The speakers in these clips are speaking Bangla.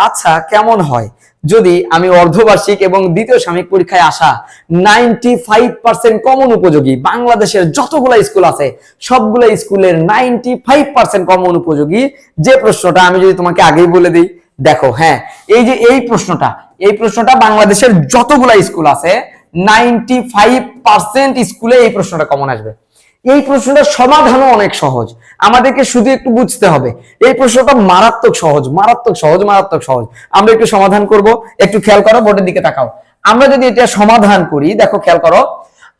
আচ্ছা, কেমন হয় যদি আমি অর্ধবার্ষিক এবং দ্বিতীয় সাময়িক পরীক্ষায় আসা 95% কমন উপযোগী বাংলাদেশের যতগুলা স্কুল আছে সবগুলা স্কুলের 95% কমন উপযোগী যে প্রশ্নটা আমি যদি তোমাকে আগেই বলে দিই, দেখো হ্যাঁ, এই যে এই প্রশ্নটা বাংলাদেশের যতগুলা স্কুল আছে 95% স্কুলে এই প্রশ্নটা কমন আসবে। এই প্রশ্নটার সমাধানও অনেক সহজ, আমাদেরকে শুধু একটু বুঝতে হবে। এই প্রশ্নটা মারাত্মক সহজ। আমরা একটু সমাধান করব, একটু খেয়াল করো, বোর্ডের দিকে তাকাও। আমরা যদি এটা সমাধান করি, দেখো খেয়াল করো,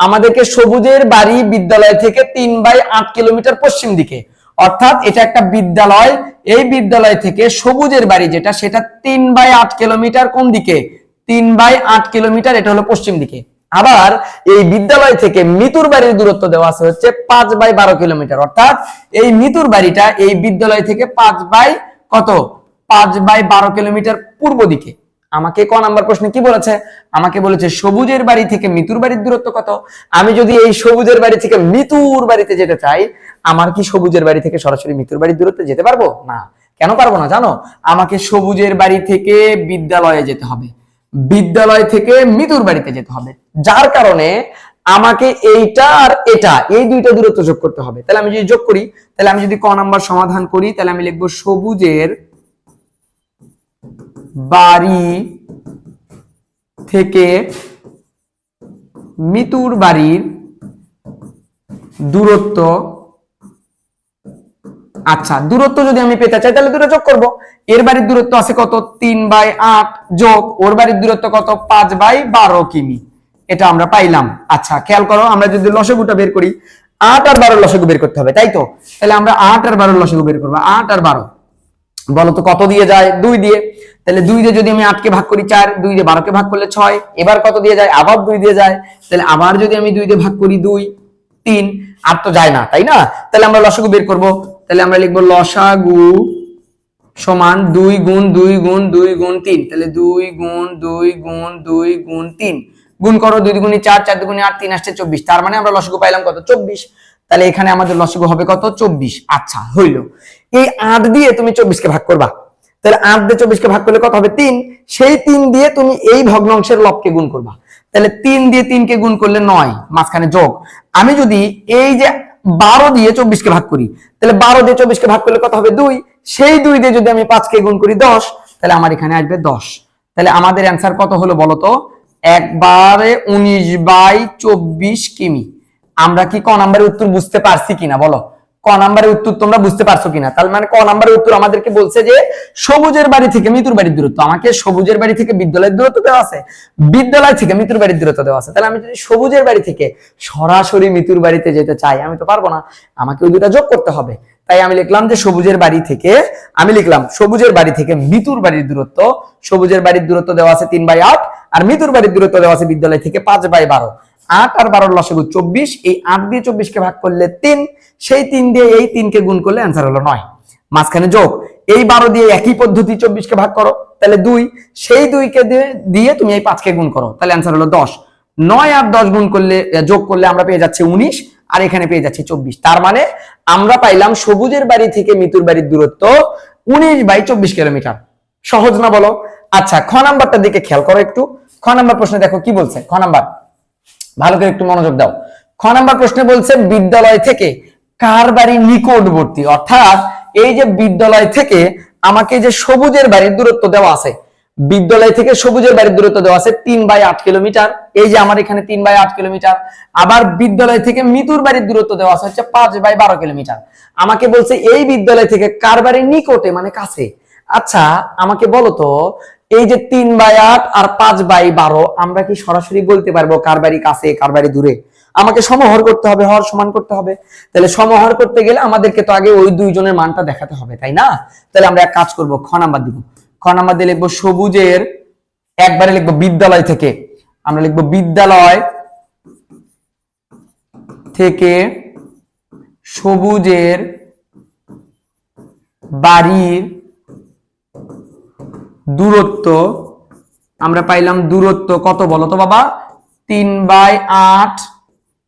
আমাদেরকে সবুজের বাড়ি বিদ্যালয় থেকে 3/8 কিলোমিটার পশ্চিম দিকে, অর্থাৎ এটা একটা বিদ্যালয়, এই বিদ্যালয় থেকে সবুজের বাড়ি যেটা সেটা 3/8 কিলোমিটার কোন দিকে, 3/8 কিলোমিটার, এটা হলো পশ্চিম দিকে। আবার এই বিদ্যালয় থেকে মিতুর বাড়ির দূরত্ব দেওয়া আছে হচ্ছে 5/12 কিলোমিটার, অর্থাৎ এই মিতুর বাড়িটা এই বিদ্যালয় থেকে 5/12 কিলোমিটার পূর্ব দিকে। আমাকে ক নাম্বার প্রশ্নে কি বলেছে? আমাকে বলেছে সবুজের বাড়ি থেকে মিতুর বাড়ির দূরত্ব কত। আমি যদি এই সবুজের বাড়ি থেকে মিতুর বাড়িতে যেতে চাই, আমার কি সবুজের বাড়ি থেকে সরাসরি মিতুর বাড়ির দূরত্বে যেতে পারবো না? কেন পারবো না জানো? আমাকে সবুজের বাড়ি থেকে বিদ্যালয়ে যেতে হবে, বিদ্যালয় থেকে মিতুর বাড়িতে যেতে হবে, যার কারণে আমাকে এইটা আর এটা, এই দুইটা দূরত্ব যোগ করতে হবে। তাহলে আমি যদি যোগ করি, তাহলে আমি যদি ক নাম্বার সমাধান করি, তাহলে আমি লিখবো সবুজের বাড়ি থেকে মিতুর বাড়ির দূরত্ব, আচ্ছা দূরত্ব যদি আমি পেতে চাই তাহলে দুটো যোগ করব। এর বাড়ির দূরত্ব আছে কত, 3/8 যোগ ওর বাড়ির দূরত্ব কত, 5/12 কিমি, এটা আমরা পাইলাম। আচ্ছা খেয়াল করো, আমরা যদি লসাগুটা বের করি, 8 আর 12 লসাগু বের করতে হবে, তাই তো? তাহলে আমরা 8 আর 12 লসাগু বের করবো। 8 আর 12 বলো তো কত দিয়ে যায়? 2 দিয়ে। তাহলে 2 দিয়ে যদি আমি 8 কে ভাগ করি 4, 2 দিয়ে 12 কে ভাগ করলে 6, এবার কত দিয়ে যায়? আবার 2 দিয়ে যায়। তাহলে আবার যদি আমি 2 দিয়ে ভাগ করি 2, 3, আর তো যায় না, তাই না? তাহলে আমরা লসাগু বের করব। তাহলে আমরা লিখবো লসাগু সমান 2 গুণ 2 গুণ 2 গুণ 3, তাহলে 2 গুণ 2 গুণ 2 গুণ 3 গুণ করো, 2 দুগুণে 4, 4 দুগুণে 8, 3 আসছে 24, তার মানে আমরা লসাগু পাইলাম কত, 24। তাহলে এখানে আমাদের লসাগু হবে কত, 24। আচ্ছা হইলো। এই 8 দিয়ে তুমি 24 কে ভাগ করবা, তাহলে 8 দিয়ে 24 কে ভাগ করলে কত হবে, 3। সেই 3 দিয়ে তুমি এই ভগ্নাংশের লবকে গুণ করবা, তাহলে 3 দিয়ে 3 কে গুণ করলে 9, মাঝখানে যোগ। আমি যদি এই যে 12 দিয়ে 24 কে ভাগ করি, তাহলে 12 দিয়ে 24 কে ভাগ করলে কত হবে, 2। সেই 2 দিয়ে যদি আমি 5 কে গুণ করি 10, তাহলে আমার এখানে আসবে 10। তাহলে আমাদের অ্যান্সার কত হলো বলো তো, একবারে 19/24 কিমি। আমরা কি ক নাম্বারের উত্তর বুঝতে পারছি কিনা বলো? ক নাম্বারের উত্তর তোমরা বুঝতে পারছো কিনা? তার মানে ক নাম্বারের উত্তর আমাদেরকে বলছে যে সবুজের বাড়ি থেকে মিতুর বাড়ির দূরত্ব, আমাকে সবুজের বাড়ি থেকে বিদ্যালয়ের দূরত্ব দেওয়া আছে, বিদ্যালয় থেকে মিতুর বাড়ির দূরত্ব দেওয়া আছে। তাহলে আমি যদি সবুজের বাড়ি থেকে সরাসরি মিতুর বাড়িতে যেতে চাই, আমি তো পারবো না, আমাকে ওই দুটা যোগ করতে হবে। তাই আমি লিখলাম যে সবুজের বাড়ি থেকে, আমি লিখলাম সবুজের বাড়ি থেকে মিতুর বাড়ির দূরত্ব, সবুজের বাড়ির দূরত্ব দেওয়া আছে 3/8, আর মিতুর বাড়ির দূরত্ব দেওয়া আছে বিদ্যালয় থেকে 5/12। 8 আর 12 লসাগু 24, এই 8 দিয়ে 24 কে ভাগ করলে 3, সেই 3 দিয়ে এই 3 কে গুণ করলে অ্যান্সার হলো 9, মাঝখানে যোগ। এই 12 দিয়ে একই পদ্ধতি 24 কে ভাগ করো, তাহলে 2, সেই 2 কে দিয়ে তুমি এই 5 কে গুণ করো, তাহলে অ্যান্সার হলো 10। 9 আর 10 গুণ করলে, যোগ করলে আমরা পেয়ে যাচ্ছি 19, আর এখানে পেয়ে যাচ্ছি 24। তার মানে আমরা পাইলাম সবুজের বাড়ি থেকে মিতুর বাড়ির দূরত্ব 19/24 কিলোমিটার। সহজ না বলো? আচ্ছা খ নাম্বারটার দিকে খেয়াল করো একটু। খ নাম্বার প্রশ্নে দেখো কি বলছে। খ নাম্বার ভালো করে একটু মনোযোগ দাও। খ নাম্বার প্রশ্নে বলছে বিদ্যালয় থেকে কার বাড়ি নিকটবর্তী, অর্থাৎ এই যে বিদ্যালয় থেকে আমাকে যে সবুজের বাড়ির দূরত্ব দেওয়া আছে, বিদ্যালয় থেকে সবুজের বাড়ির দূরত্ব দেওয়া আছে 3/8 কিলোমিটার, এই যে আমার এখানে 3/8 কিলোমিটার। আবার বিদ্যালয় থেকে মিতুর বাড়ির দূরত্ব দেওয়া আছে হচ্ছে 5/12 কিলোমিটার। আমাকে বলছে এই বিদ্যালয় থেকে কার বাড়ি নিকটে, মানে কাছে। আচ্ছা আমাকে বলো তো, এই যে 3/8 আর 5/12 আমরা কি সরাসরি বলতে পারবো কার বাড়ি কাছে কার বাড়ি দূরে? আমাকে সমহর করতে হবে, হর সমান করতে হবে। তাহলে সমহর করতে গেলে আমাদেরকে তো আগে ওই দুইজনের মানটা দেখাতে হবে, তাই না? তাহলে আমরা এক কাজ করব, খ নাম্বার দিব। খ নাম্বার দিয়ে লিখবো সবুজের, একবারে লিখবো বিদ্যালয় থেকে, আমরা লিখবো বিদ্যালয় থেকে সবুজের বাড়ির দূরত্ব, আমরা পাইলাম দূরত্ব কত বলো তো বাবা, 3/8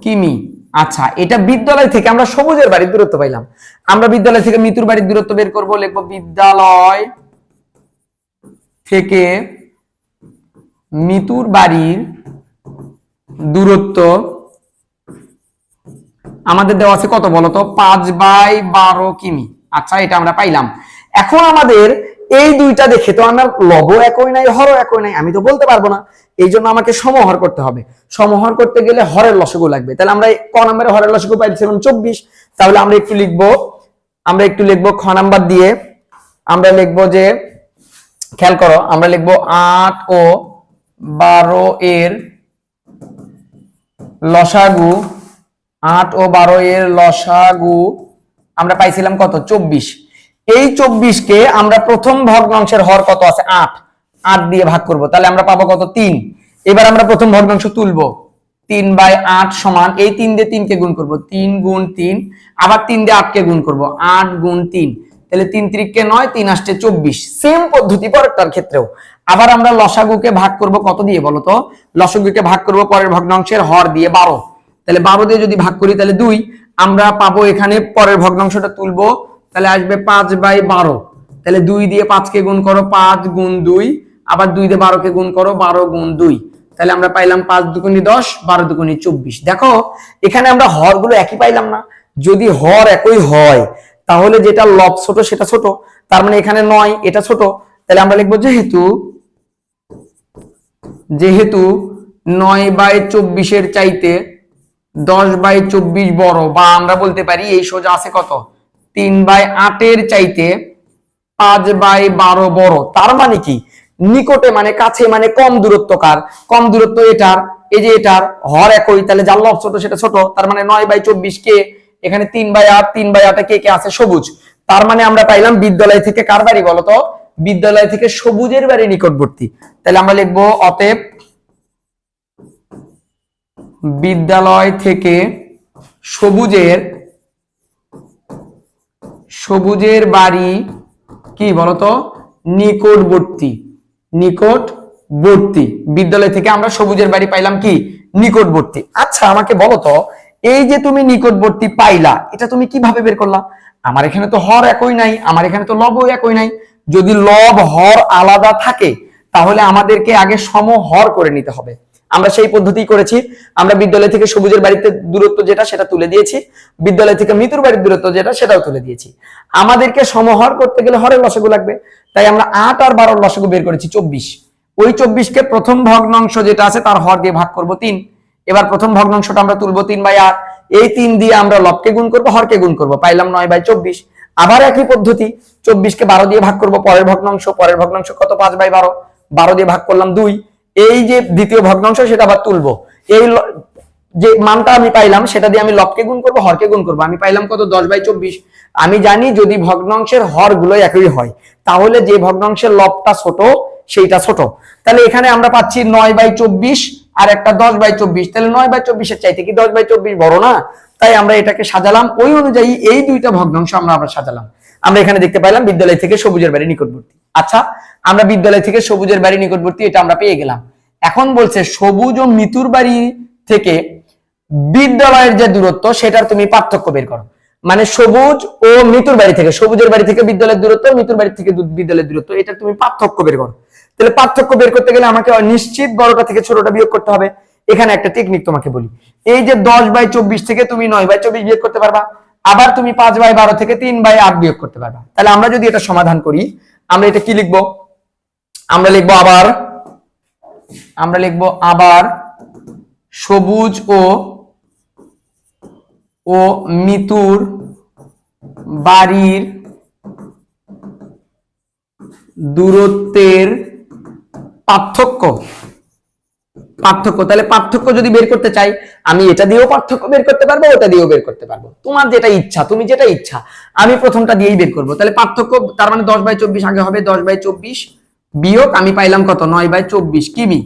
কিমি। আচ্ছা এটা বিদ্যালয় থেকে আমরা সবুজের বাড়ির দূরত্ব পাইলাম। আমরা বিদ্যালয় থেকে মিতুর বাড়ির দূরত্ব বের করব, লিখবো বিদ্যালয় থেকে মিতুর বাড়ির দূরত্ব আমাদের দেওয়া আছে কত বলতো, 5/12 কিমি। আচ্ছা, এটা আমরা পাইলাম। এখন আমাদের এই দুইটা দেখে তো আমরা লব একই নাই, হর একই নাই, আমি তো বলতে পারবো না। এই জন্য আমাকে সমহর করতে হবে। সমহর করতে গেলে হরের লসাগু লাগবে। তাহলে আমরা ক নম্বরে হরের লসাগু পাইছিলাম 24। তাহলে আমরা একটু লিখবো খ নাম্বার দিয়ে। আমরা লিখবো যে, খেয়াল করো, আমরা লিখবো 8 ও 12 এর লসাগু। 8 ও 12 এর লসাগু আমরা পাইছিলাম কত, 24। এই 24 কে আমরা প্রথম ভগ্নাংশের হর কত আছে, 8 দিয়ে ভাগ করব। তাহলে আমরা পাবো কত, 3। এবার আমরা প্রথম ভগ্নাংশ তুলবো। 3/8 সমান, এই 3 দিয়ে 3 কে গুণ করব, 3 গুণ 3, আবার 3 দিয়ে 8 কে গুণ করব, 8 গুণ 3। তাহলে 3 3 9, 3 আসছে 24। সেম পদ্ধতি পরেরটার ক্ষেত্রেও। আবার আমরা লসাগুকে ভাগ করব কত দিয়ে বলতো, লসাগুকে ভাগ করব পরের ভগ্নাংশের হর দিয়ে 12। তাহলে 12 দিয়ে যদি ভাগ করি তাহলে 2। আমরা পাবো এখানে পরের ভগ্নাংশটা তুলবো, তাহলে আসবে 5/12। তাহলে 2 দিয়ে 5 কে গুণ করো, 5 গুণ 2, আবার 2 দিয়ে 12 কে গুণ করো, 12 গুণ 2। তাহলে আমরা পাইলাম 5 দুগুণী 10, 12 দুগুণী 24। দেখো এখানে আমরা হরগুলো একই পাইলাম না। যদি হর একই হয় তাহলে যেটা লব ছোট সেটা ছোট, তার মানে এখানে 9, এটা ছোট। তাহলে আমরা লিখবো যেহেতু 9/24 এর চাইতে 10/24 বড়, বা আমরা বলতে পারি এই সোজা আছে কত, 3/8 এর চাইতে 5/12 বড়। তার মানে কি, নিকটে মানে কাছে, মানে কম দূরত্ব কার, কম দূরত্ব এটার। এই যে এটার হর একই, তাহলে যার লব ছোট সেটা ছোট। তার মানে 9/24 কে, এখানে 3/8, 3/8 কে কে আছে, সবুজ। তার মানে আমরা পাইলাম বিদ্যালয় থেকে কার বাড়ি বলতো, বিদ্যালয় থেকে সবুজের বাড়ি নিকটবর্তী। তাহলে আমরা লিখবো অতএব বিদ্যালয় থেকে সবুজের বাড়ি কি বলতো, নিকটবর্তী। বিদ্যালয় থেকে আমরা সবুজের বাড়ি পাইলাম কি, নিকটবর্তী। আচ্ছা আমাকে বলো তো, এই যে তুমি নিকটবর্তী পাইলা, এটা তুমি কিভাবে বের করলা? আমার এখানে তো হর একই নাই, আমার এখানে তো লব একই নাই। যদি লব হর আলাদা থাকে তাহলে আমাদেরকে আগে সমহর করে নিতে হবে। আমরা সেই পদ্ধতি করেছি। আমরা বিদ্যালয় থেকে সবুজের বাড়িতে দূরত্ব যেটা সেটা তুলে দিয়েছি, বিদ্যালয় থেকে মিতুর বাড়ির দূরত্ব যেটা সেটাও তুলে দিয়েছি। আমাদেরকে সমহর করতে গেলে হরের লসাগু লাগবে। তাই আমরা 8 আর 12 লসাগু বের করেছি 24। ওই 24 কে প্রথম ভগ্নাংশ যেটা আছে তার হর দিয়ে ভাগ করব 3। এবার প্রথম ভগ্নাংশটা আমরা তুলবো 3/8। এই 3 দিয়ে আমরা লবকে গুণ করব, হরকে গুণ করব, পাইলাম 9/24। আবার একই পদ্ধতি, 24 কে 12 দিয়ে ভাগ করব পরের ভগ্নাংশ কত, 5/12, 12 দিয়ে ভাগ করলাম 2। এই যে দ্বিতীয় ভগ্নাংশ সেটা আবার তুলবো। এই যে মানটা আমি পাইলাম সেটা দিয়ে আমি লবকে গুণ করব, হরকে গুণ করব, আমি পাইলাম কত, 10/24। আমি জানি যদি ভগ্নাংশের হর গুলো একই হয় তাহলে যে ভগ্নাংশের লবটা ছোট সেইটা ছোট। তাহলে এখানে আমরা পাচ্ছি 9/24 আর একটা 10/24। তাহলে 9/24 এর চাইতে কি 10/24 বড় না? তাই আমরা এটাকে সাজালাম ওই অনুযায়ী, এই দুইটা ভগ্নাংশ আমরা আবার সাজালাম। আমরা এখানে দেখতে পাইলাম বিদ্যালয় থেকে সবুজের বাড়ি নিকটবর্তী। আচ্ছা, আমরা বিদ্যালয় থেকে সবুজের বাড়ি নিকটবর্তী এটা আমরা পেয়ে গেলাম। এখন বলছে সবুজ ও মিতুর বাড়ি থেকে বিদ্যালয়ের যে দূরত্ব সেটার তুমি পার্থক্য বের করো। মানে সবুজ ও মিতুর বাড়ি থেকে, সবুজের বাড়ি থেকে বিদ্যালয়ের দূরত্ব, মিতুর বাড়ি থেকে বিদ্যালয়ের দূরত্ব, এটা তুমি পার্থক্য বের করো। তাহলে পার্থক্য বের করতে গেলে আমাকে নিশ্চিত বড়টা থেকে ছোটটা বিয়োগ করতে হবে। এখানে একটা টেকনিক তোমাকে বলি, এই যে 10/24 থেকে তুমি 9/24 বিয়োগ করতে পারবা, আবার তুমি 5/12 থেকে 3/8 বিয়োগ করতে পারবা। তাহলে আমরা যদি এটা সমাধান করি, আমরা এটা কি লিখবো, আমরা লিখবো আবার সবুজ ও মিতুর বাড়ির দূরত্বের পার্থক্য। তাহলে পার্থক্য যদি বের করতে চাই আমি এটা দিয়েও পার্থক্য বের করতে পারবো, ওটা দিয়েও বের করতে পারবো, তোমার যেটা ইচ্ছা, তুমি যেটা ইচ্ছা। আমি প্রথমটা দিয়েই বের করবো। তাহলে পার্থক্য তার মানে 10/24 আগে হবে, 10/24 বিয়োগ আমি পাইলাম কত, 9/24 কিমি।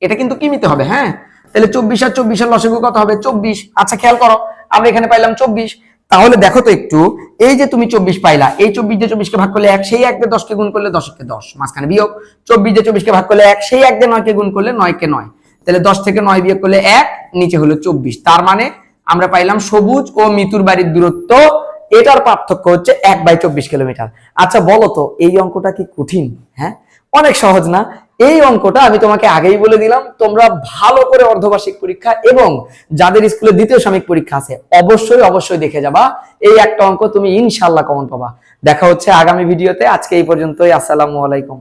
এটা কিন্তু কিমিতে হবে, হ্যাঁ। তাহলে 24 আর 24 এর লসাগু কত হবে, 24। আচ্ছা খেয়াল করো, আমরা এখানে পাইলাম 24। তাহলে দেখো তো একটু, এই যে তুমি 24 পাইলা, এই 24 দিয়ে 24 কে ভাগ করলে 1, সেই 1 দিয়ে 10 কে গুণ করলে 10 কে 10, মাঝখানে বিয়োগ। 24 দিয়ে 24 কে ভাগ করলে 1, সেই 1 দিয়ে 9 কে গুণ করলে 9 কে 9। তাহলে 10 থেকে 9 বিয়োগ করলে 1, নিচে হলো 24। তার মানে আমরা পাইলাম সবুজ ও মিতুর বাড়ির দূরত্ব, এটার পার্থক্য হচ্ছে 1/24 কিলোমিটার। আচ্ছা বলো তো এই অঙ্কটা কি কঠিন? হ্যাঁ, অনেক সহজ না? এই অঙ্কটা আমি তোমাকে আগেই বলে দিলাম, তোমরা ভালো করে অর্ধবার্ষিক পরীক্ষা এবং যাদের স্কুলে দ্বিতীয় সাময়িক পরীক্ষা আছে অবশ্যই অবশ্যই দেখে যাবা। এই একটা অঙ্ক তুমি ইনশাআল্লাহ কমন পাবা। দেখা হচ্ছে আগামী ভিডিওতে। আজকে এই পর্যন্তই। আসসালামু আলাইকুম।